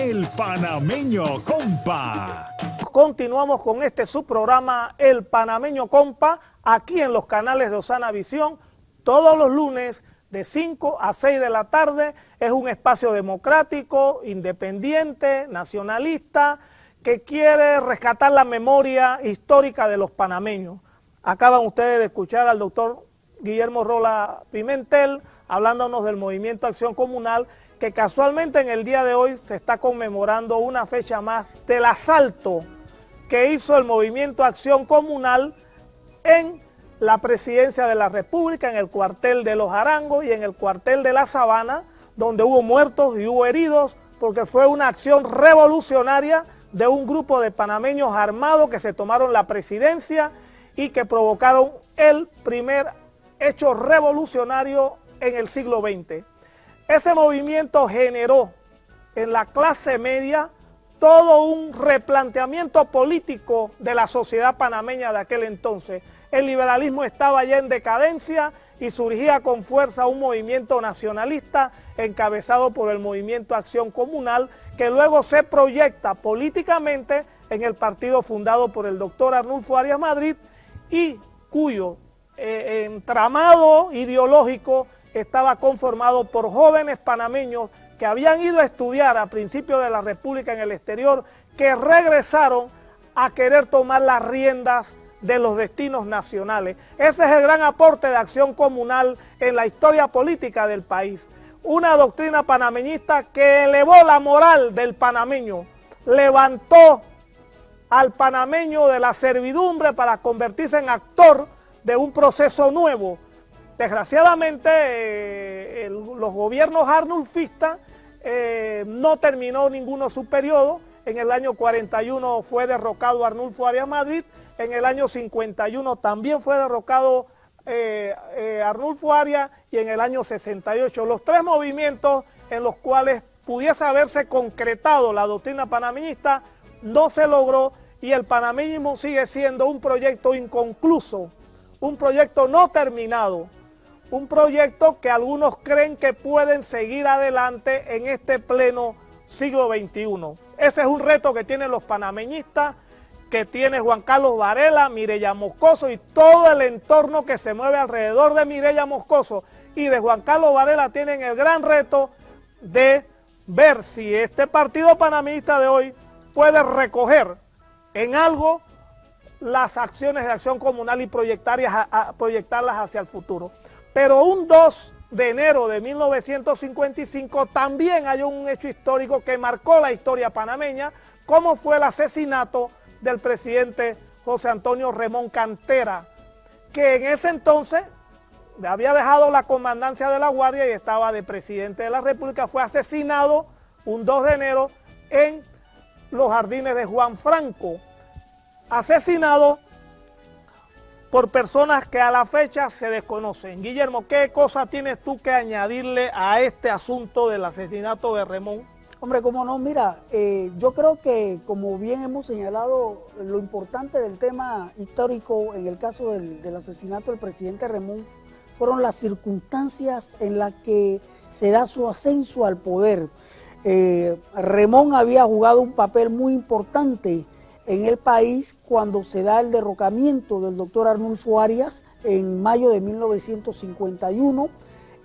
El Panameño Compa. Continuamos con este subprograma El Panameño Compa, aquí en los canales de Osana Visión, todos los lunes de 5 a 6 de la tarde. Es un espacio democrático, independiente, nacionalista, que quiere rescatar la memoria histórica de los panameños. Acaban ustedes de escuchar al doctor Guillermo Rola Pimentel hablándonos del Movimiento Acción Comunal, que casualmente en el día de hoy se está conmemorando una fecha más del asalto que hizo el Movimiento Acción Comunal en la Presidencia de la República, en el cuartel de Los Arangos y en el cuartel de La Sabana, donde hubo muertos y hubo heridos, porque fue una acción revolucionaria de un grupo de panameños armados que se tomaron la presidencia y que provocaron el primer hecho revolucionario en el siglo XX. Ese movimiento generó en la clase media todo un replanteamiento político de la sociedad panameña de aquel entonces. El liberalismo estaba ya en decadencia y surgía con fuerza un movimiento nacionalista encabezado por el Movimiento Acción Comunal, que luego se proyecta políticamente en el partido fundado por el doctor Arnulfo Arias Madrid y cuyo entramado ideológico estaba conformado por jóvenes panameños que habían ido a estudiar a principios de la República en el exterior, que regresaron a querer tomar las riendas de los destinos nacionales. Ese es el gran aporte de Acción Comunal en la historia política del país. Una doctrina panameñista que elevó la moral del panameño, levantó al panameño de la servidumbre para convertirse en actor de un proceso nuevo. Desgraciadamente, los gobiernos arnulfistas no terminó ninguno su periodo. En el año 41 fue derrocado Arnulfo Arias Madrid, en el año 51 también fue derrocado Arnulfo Arias y en el año 68. Los tres movimientos en los cuales pudiese haberse concretado la doctrina panameñista no se logró y el panameñismo sigue siendo un proyecto inconcluso, un proyecto no terminado. Un proyecto que algunos creen que pueden seguir adelante en este pleno siglo XXI. Ese es un reto que tienen los panameñistas, que tiene Juan Carlos Varela, Mireya Moscoso y todo el entorno que se mueve alrededor de Mireya Moscoso y de Juan Carlos Varela. Tienen el gran reto de ver si este partido panameñista de hoy puede recoger en algo las acciones de Acción Comunal y proyectarlas hacia el futuro. Pero un 2 de enero de 1955 también hay un hecho histórico que marcó la historia panameña, como fue el asesinato del presidente José Antonio Remón Cantera, que en ese entonces había dejado la comandancia de la Guardia y estaba de presidente de la República. Fue asesinado un 2 de enero en los jardines de Juan Franco, asesinado por personas que a la fecha se desconocen. Guillermo, ¿qué cosa tienes tú que añadirle a este asunto del asesinato de Remón? Hombre, cómo no, mira, yo creo que como bien hemos señalado, lo importante del tema histórico en el caso del asesinato del presidente Remón fueron las circunstancias en las que se da su ascenso al poder. Remón había jugado un papel muy importante en el país cuando se da el derrocamiento del doctor Arnulfo Arias en mayo de 1951,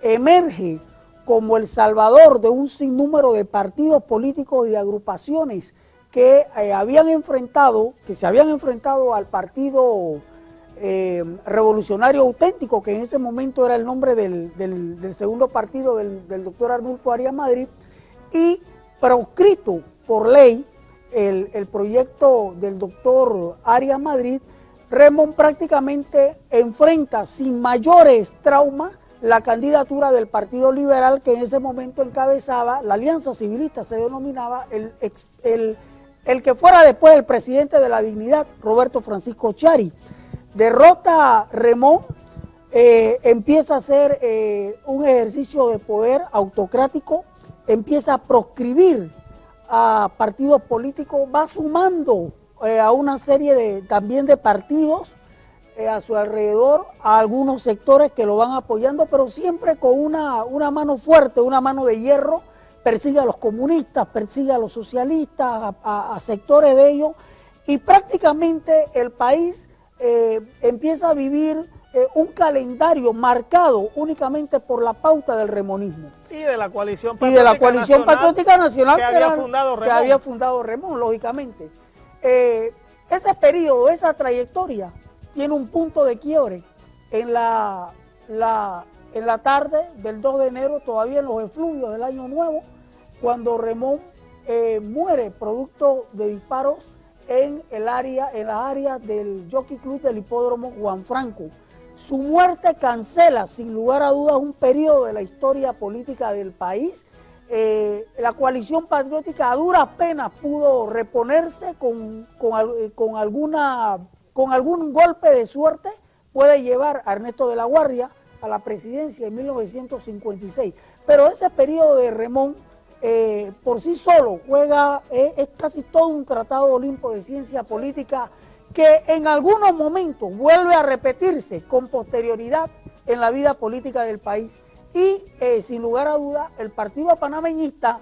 emerge como el salvador de un sinnúmero de partidos políticos y agrupaciones que se habían enfrentado al Partido Revolucionario Auténtico, que en ese momento era el nombre del segundo partido del doctor Arnulfo Arias Madrid, y proscrito por ley el proyecto del doctor Arias Madrid. Remón prácticamente enfrenta sin mayores traumas la candidatura del Partido Liberal, que en ese momento encabezaba, la Alianza Civilista se denominaba, el que fuera después el presidente de la Dignidad, Roberto Francisco Chari. Derrota Remón, empieza a hacer un ejercicio de poder autocrático, empieza a proscribir a partidos políticos, va sumando a una serie también de partidos a su alrededor, a algunos sectores que lo van apoyando, pero siempre con una mano fuerte, una mano de hierro persigue a los comunistas, persigue a los socialistas, a sectores de ellos, y prácticamente el país empieza a vivir un calendario marcado únicamente por la pauta del remonismo. Y de la coalición patriótica nacional que había fundado Remón, lógicamente. Ese periodo, esa trayectoria, tiene un punto de quiebre en la tarde del 2 de enero, todavía en los efluvios del Año Nuevo, cuando Remón muere producto de disparos en las áreas del Jockey Club del Hipódromo Juan Franco. Su muerte cancela, sin lugar a dudas, un periodo de la historia política del país. La coalición patriótica a duras penas pudo reponerse con algún golpe de suerte, puede llevar a Ernesto de la Guardia a la presidencia en 1956. Pero ese periodo de Remón, por sí solo, es casi todo un tratado olimpo de ciencia política que en algunos momentos vuelve a repetirse con posterioridad en la vida política del país. Y sin lugar a dudas, el partido panameñista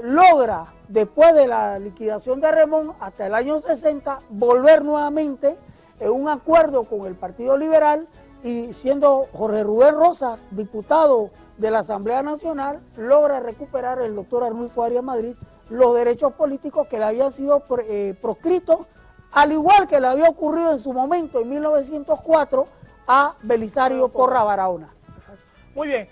logra, después de la liquidación de Remón hasta el año 60, volver nuevamente en un acuerdo con el Partido Liberal, y siendo Jorge Rubén Rosas diputado de la Asamblea Nacional, logra recuperar el doctor Arnulfo Arias Madrid los derechos políticos que le habían sido proscritos, al igual que le había ocurrido en su momento, en 1904, a Belisario Porra Barahona. Exacto. Muy bien,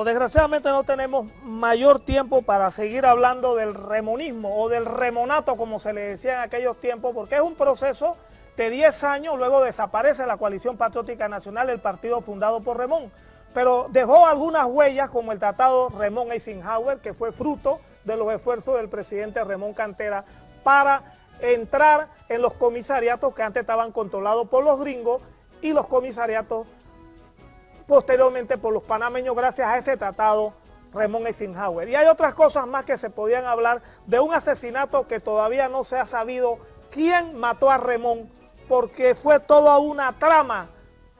desgraciadamente no tenemos mayor tiempo para seguir hablando del remonismo o del remonato, como se le decía en aquellos tiempos, porque es un proceso de 10 años, luego desaparece la Coalición Patriótica Nacional, el partido fundado por Remón, pero dejó algunas huellas como el Tratado Remón-Eisenhower, que fue fruto de los esfuerzos del presidente Remón Cantera para entrar en los comisariatos que antes estaban controlados por los gringos y los comisariatos posteriormente por los panameños gracias a ese tratado Remón-Eisenhower. Y hay otras cosas más que se podían hablar de un asesinato que todavía no se ha sabido quién mató a Remón, porque fue toda una trama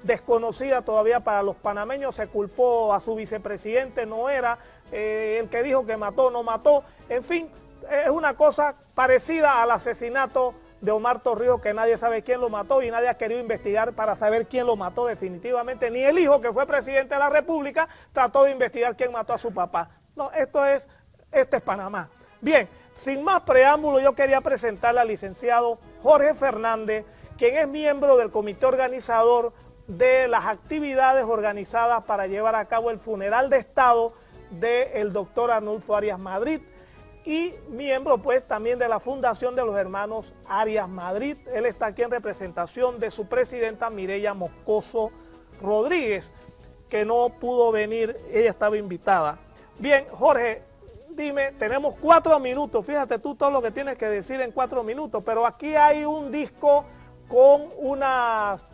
desconocida todavía para los panameños. Se culpó a su vicepresidente, no era el que dijo que mató, no mató, en fin, es una cosa parecida al asesinato de Omar Torrijos, que nadie sabe quién lo mató y nadie ha querido investigar para saber quién lo mató definitivamente. Ni el hijo, que fue presidente de la República, trató de investigar quién mató a su papá. No, este es Panamá. Bien, sin más preámbulo, yo quería presentarle al licenciado Jorge Fernández, quien es miembro del comité organizador de las actividades organizadas para llevar a cabo el funeral de Estado del doctor Arnulfo Arias Madrid, y miembro pues también de la Fundación de los Hermanos Arias Madrid. Él está aquí en representación de su presidenta Mireya Moscoso Rodríguez, que no pudo venir, ella estaba invitada. Bien, Jorge, dime, tenemos 4 minutos, fíjate tú todo lo que tienes que decir en 4 minutos, pero aquí hay un disco con unas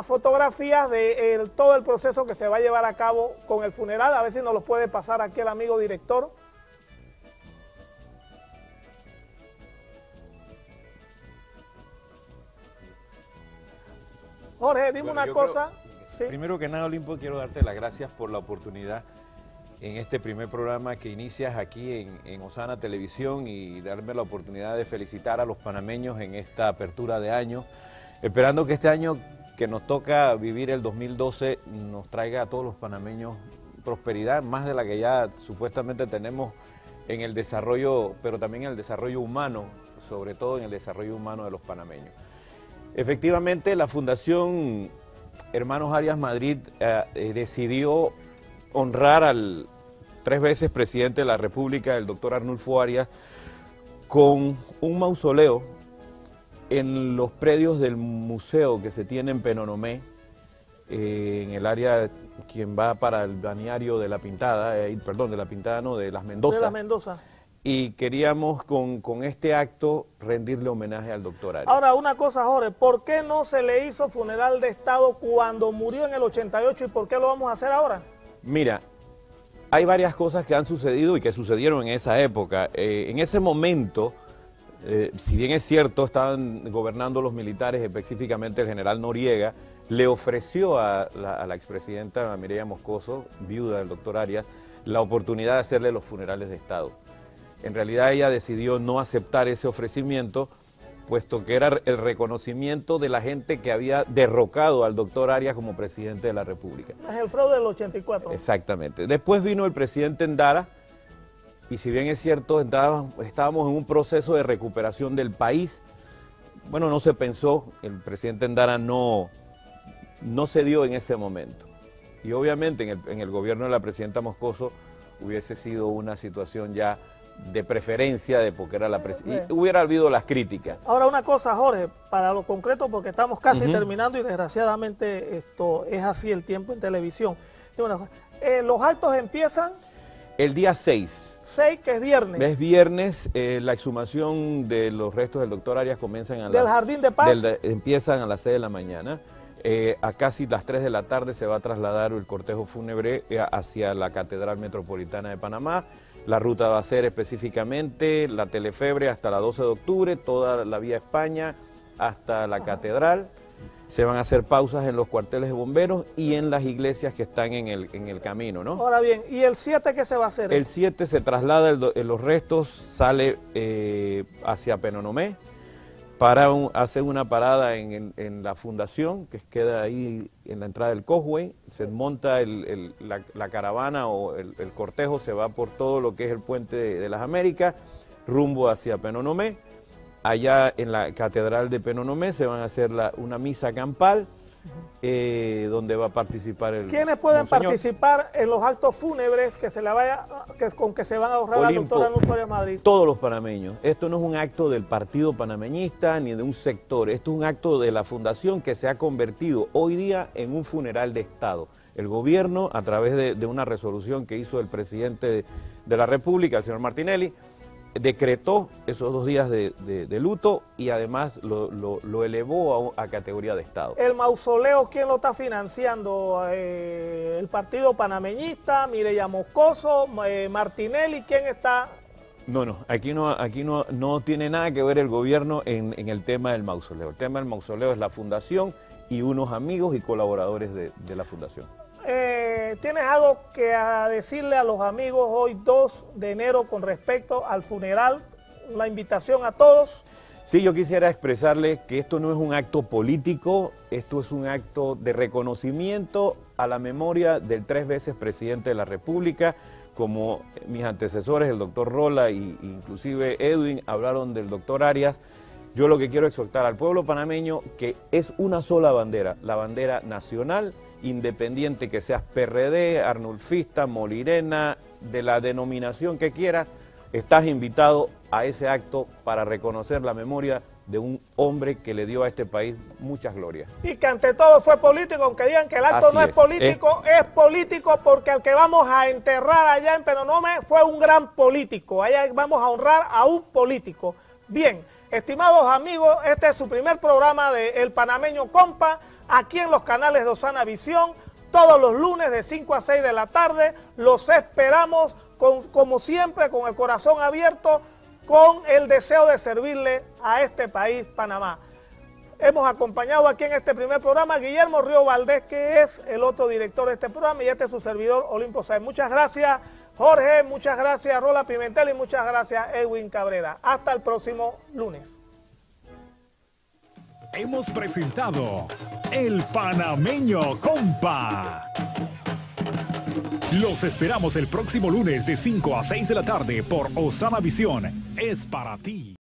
fotografías de todo el proceso que se va a llevar a cabo con el funeral. A ver si nos lo puede pasar aquí el amigo director. Jorge, dime una cosa. ¿Sí? Primero que nada, Olimpo, quiero darte las gracias por la oportunidad en este primer programa que inicias aquí en Osana Televisión, y darme la oportunidad de felicitar a los panameños en esta apertura de año, esperando que este año que nos toca vivir, el 2012, nos traiga a todos los panameños prosperidad, más de la que ya supuestamente tenemos en el desarrollo, pero también en el desarrollo humano, sobre todo en el desarrollo humano de los panameños. Efectivamente, la Fundación Hermanos Arias Madrid decidió honrar al 3 veces presidente de la República, el doctor Arnulfo Arias, con un mausoleo en los predios del museo que se tiene en Penonomé, en el área, quien va para el balneario de La Pintada, perdón, de La Pintada no, de Las Mendoza. De Las Mendoza. Y queríamos con este acto rendirle homenaje al doctor Arias. Ahora, una cosa, Jorge, ¿por qué no se le hizo funeral de Estado cuando murió en el 88 y por qué lo vamos a hacer ahora? Mira, hay varias cosas que han sucedido y que sucedieron en esa época. En ese momento, si bien es cierto, estaban gobernando los militares, específicamente el general Noriega, le ofreció a la expresidenta Mireya Moscoso, viuda del doctor Arias, la oportunidad de hacerle los funerales de Estado. En realidad ella decidió no aceptar ese ofrecimiento, puesto que era el reconocimiento de la gente que había derrocado al doctor Arias como presidente de la República. Es el fraude del 84. Exactamente. Después vino el presidente Endara, y si bien es cierto, estábamos en un proceso de recuperación del país. Bueno, no se pensó, el presidente Endara no se dio en ese momento. Y obviamente en el gobierno de la presidenta Moscoso hubiese sido una situación ya de preferencia, de porque era la presidenta, y hubiera habido las críticas. Ahora una cosa, Jorge, para lo concreto, porque estamos casi terminando y desgraciadamente esto es así el tiempo en televisión. Los actos empiezan el día 6. 6, que es viernes. Es viernes, la exhumación de los restos del doctor Arias comienzan del Jardín de Paz. Empiezan a las 6 de la mañana. A casi las 3 de la tarde se va a trasladar el cortejo fúnebre hacia la Catedral Metropolitana de Panamá. La ruta va a ser específicamente la Telefebre hasta la 12 de octubre, toda la vía España hasta la Catedral. Se van a hacer pausas en los cuarteles de bomberos y en las iglesias que están en el camino, ¿no? Ahora bien, ¿y el 7 qué se va a hacer? El 7 se traslada los restos, sale hacia Penonomé, hacen una parada en la fundación, que queda ahí en la entrada del Causeway, se monta la caravana o el cortejo, se va por todo lo que es el puente de las Américas, rumbo hacia Penonomé. Allá en la Catedral de Penonomé se van a hacer una misa campal, donde va a participar el ¿Quiénes pueden Monseñor participar en los actos fúnebres con que se van a ahorrar al doctor Arnulfo Arias Madrid? Todos los panameños. Esto no es un acto del partido panameñista ni de un sector, esto es un acto de la fundación que se ha convertido hoy día en un funeral de Estado. El gobierno, a través de una resolución que hizo el presidente de la República, el señor Martinelli, decretó esos 2 días de luto y además lo elevó a categoría de Estado. ¿El mausoleo quién lo está financiando? ¿El partido panameñista, Mireya Moscoso, Martinelli? ¿Quién está? No, aquí no tiene nada que ver el gobierno en el tema del mausoleo. El tema del mausoleo es la fundación y unos amigos y colaboradores de la fundación. ¿Tienes algo que decirle a los amigos hoy 2 de enero con respecto al funeral? La invitación a todos. Sí, yo quisiera expresarles que esto no es un acto político, esto es un acto de reconocimiento a la memoria del 3 veces presidente de la República, como mis antecesores, el doctor Rola e inclusive Edwin, hablaron del doctor Arias. Yo lo que quiero exhortar al pueblo panameño que es una sola bandera, la bandera nacional, independiente que seas PRD, arnulfista, molirena, de la denominación que quieras, estás invitado a ese acto para reconocer la memoria de un hombre que le dio a este país muchas glorias. Y que ante todo fue político, aunque digan que el acto no es político, es político porque el que vamos a enterrar allá en Penonomé fue un gran político, allá vamos a honrar a un político. Bien, estimados amigos, este es su primer programa de El Panameño Compa, aquí en los canales de Osana Visión, todos los lunes de 5 a 6 de la tarde. Los esperamos, como siempre, con el corazón abierto, con el deseo de servirle a este país, Panamá. Hemos acompañado aquí en este primer programa a Guillermo Río Valdés, que es el otro director de este programa, y este es su servidor, Olimpo Sáenz. Muchas gracias, Jorge, muchas gracias, Rola Pimentel, y muchas gracias, Edwin Cabrera. Hasta el próximo lunes. Hemos presentado El Panameño Compa. Los esperamos el próximo lunes de 5 a 6 de la tarde por Osana Visión. Es para ti.